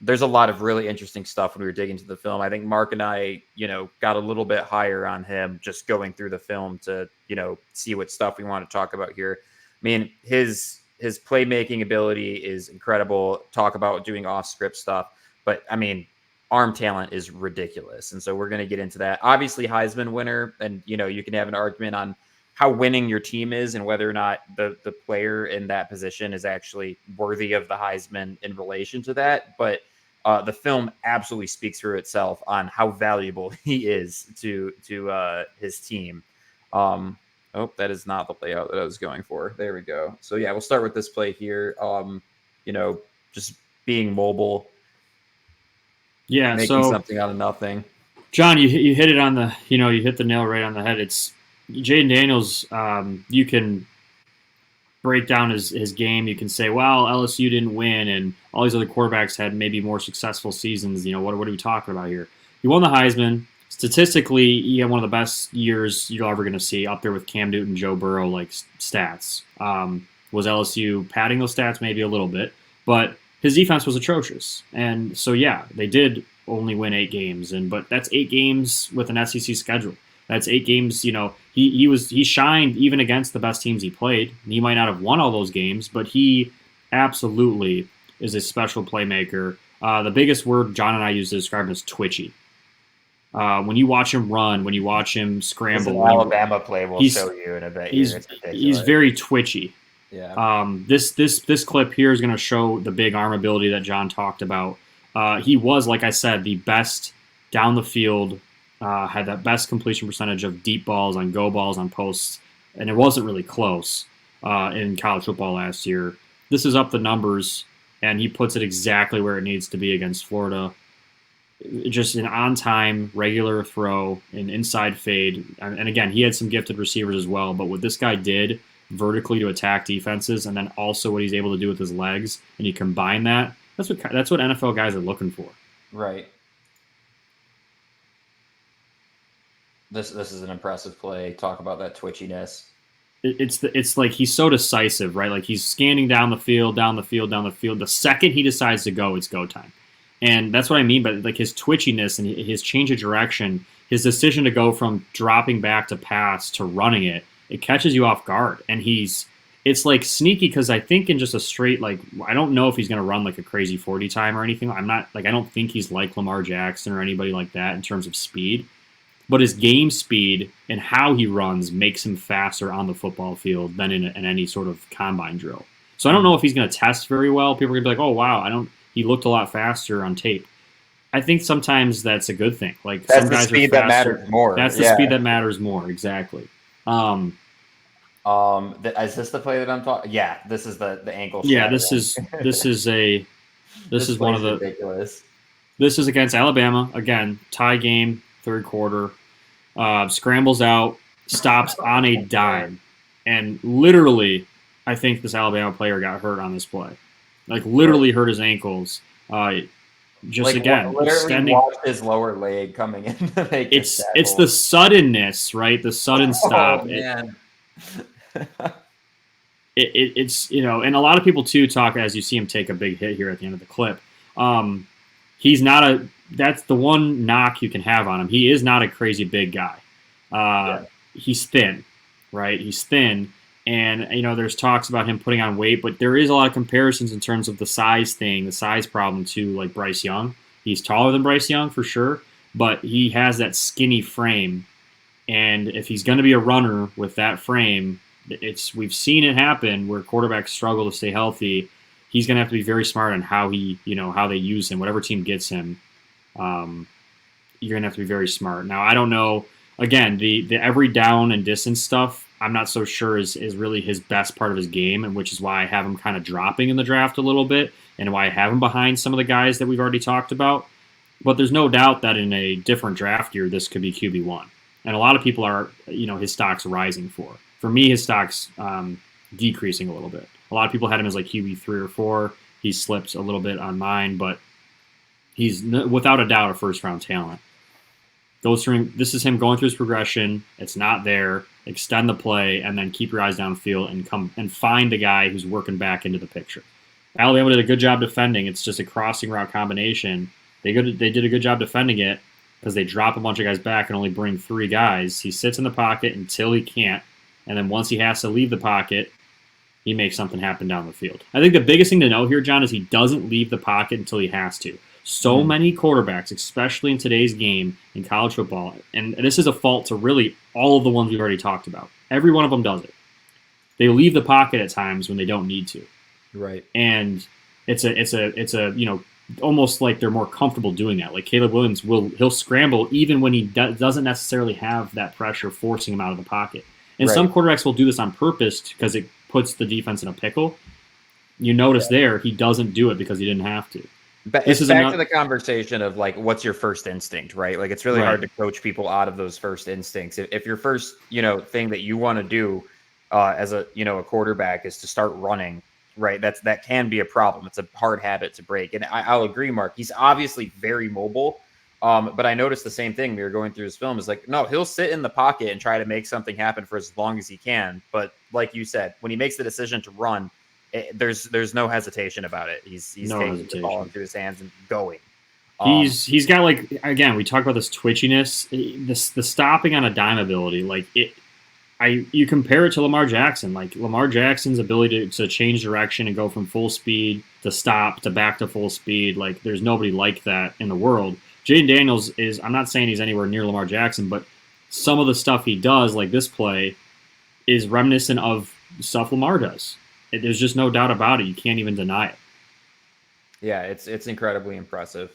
there's a lot of really interesting stuff when we were digging into the film. I think Mark and I, got a little bit higher on him just going through the film to, see what stuff we want to talk about here. I mean, his playmaking ability is incredible. Talk about doing off script stuff, but I mean, arm talent is ridiculous, and so we're going to get into that. Obviously, Heisman winner, and you can have an argument on how winning your team is and whether or not the player in that position is actually worthy of the Heisman in relation to that. But the film absolutely speaks for itself on how valuable he is to his team. Oh, that is not the layout that I was going for. There we go. So yeah, we'll start with this play here. Just being mobile, making something out of nothing. John, you hit it on the you hit the nail right on the head. It's Jayden Daniels. You can break down his game. You can say, well, LSU didn't win, and all these other quarterbacks had maybe more successful seasons. What are we talking about here? He won the Heisman. Statistically, he had one of the best years you're ever going to see, up there with Cam Newton, Joe Burrow, like stats. Was LSU padding those stats? Maybe a little bit, but his defense was atrocious. And so, yeah, they did only win 8 games, but that's 8 games with an SEC schedule. That's 8 games. He shined even against the best teams he played. He might not have won all those games, but he absolutely is a special playmaker. The biggest word John and I use to describe him is twitchy. When you watch him run, when you watch him scramble, Alabama play will show you in a bit. He's very twitchy. Yeah. This clip here is going to show the big arm ability that John talked about. He was, like I said, the best down the field. Had that best completion percentage of deep balls on go balls on posts, and it wasn't really close in college football last year. This is up the numbers, and he puts it exactly where it needs to be against Florida. Just an on-time, regular throw, an inside fade. And again, he had some gifted receivers as well, but what this guy did vertically to attack defenses, and then also what he's able to do with his legs, and you combine that, that's what NFL guys are looking for. Right. This is an impressive play. Talk about that twitchiness. It's like he's so decisive, right? Like he's scanning down the field. The second he decides to go, it's go time. And that's what I mean by like his twitchiness and his change of direction, his decision to go from dropping back to pass to running it. It catches you off guard, and it's like sneaky because I think in just a straight, like, I don't know if he's going to run like a crazy 40 time or anything. I don't think he's like Lamar Jackson or anybody like that in terms of speed, but his game speed and how he runs makes him faster on the football field than in any sort of combine drill. So I don't know if he's going to test very well. People are going to be like, oh, wow, he looked a lot faster on tape. I think sometimes that's a good thing. Like that's some guys the speed are faster. That matters more. That's the speed that matters more. Exactly. Is this the play that I'm talking? Yeah, this is the ankle. Yeah, this is one of the ridiculous. This is against Alabama again, tie game, third quarter. Scrambles out, stops on a dime, and literally, I think this Alabama player got hurt on this play. Like literally hurt his ankles. Again, extending. Watched his lower leg coming in. It's the suddenness, right? The sudden stop. Oh, man. It's and a lot of people too talk as you see him take a big hit here at the end of the clip. He's not that's the one knock you can have on him. He is not a crazy big guy. He's thin, right? He's thin. And, there's talks about him putting on weight, but there is a lot of comparisons in terms of the size problem to like Bryce Young. He's taller than Bryce Young for sure, but he has that skinny frame. And if he's going to be a runner with that frame, we've seen it happen where quarterbacks struggle to stay healthy. He's going to have to be very smart on how how they use him. Whatever team gets him, you're going to have to be very smart. Now, I don't know. Again, the every down and distance stuff, I'm not so sure is really his best part of his game, and which is why I have him kind of dropping in the draft a little bit, and why I have him behind some of the guys that we've already talked about. But there's no doubt that in a different draft year, this could be QB1. And a lot of people are, his stock's rising for. For me, his stock's decreasing a little bit. A lot of people had him as like QB3 or 4. He slipped a little bit on mine, but he's without a doubt a first-round talent. This is him going through his progression. It's not there. Extend the play, and then keep your eyes downfield and come and find the guy who's working back into the picture. Alabama did a good job defending. It's just a crossing route combination. They did a good job defending it because they drop a bunch of guys back and only bring three guys. He sits in the pocket until he can't, and then once he has to leave the pocket, he makes something happen down the field. I think the biggest thing to know here, John, is he doesn't leave the pocket until he has to. So many quarterbacks, especially in today's game in college football, and this is a fault to really all of the ones we've already talked about. Every one of them does it. They leave the pocket at times when they don't need to. Right. And it's a almost like they're more comfortable doing that. Like Caleb Williams he'll scramble even when he doesn't necessarily have that pressure forcing him out of the pocket. And Right. some quarterbacks will do this on purpose because it puts the defense in a pickle. You notice there he doesn't do it because he didn't have to. But This it's is back to the conversation of like, what's your first instinct, right? Like, it's really Right. hard to coach people out of those first instincts. If your first, thing that you want to do as a quarterback is to start running, right? That can be a problem. It's a hard habit to break. And I'll agree, Mark. He's obviously very mobile. But I noticed the same thing. We were going through his film. Is like, no, he'll sit in the pocket and try to make something happen for as long as he can. But like you said, when he makes the decision to run, there's no hesitation about it. He's No taking hesitation. the ball into his hands and going. He's got, like, again, we talk about this twitchiness, the stopping on a dime ability. Like you compare it to Lamar Jackson. Like Lamar Jackson's ability to change direction and go from full speed to stop to back to full speed. Like there's nobody like that in the world. Jayden Daniels is. I'm not saying he's anywhere near Lamar Jackson, but some of the stuff he does, like this play, is reminiscent of stuff Lamar does. There's just no doubt about it. You can't even deny it. Yeah, it's incredibly impressive.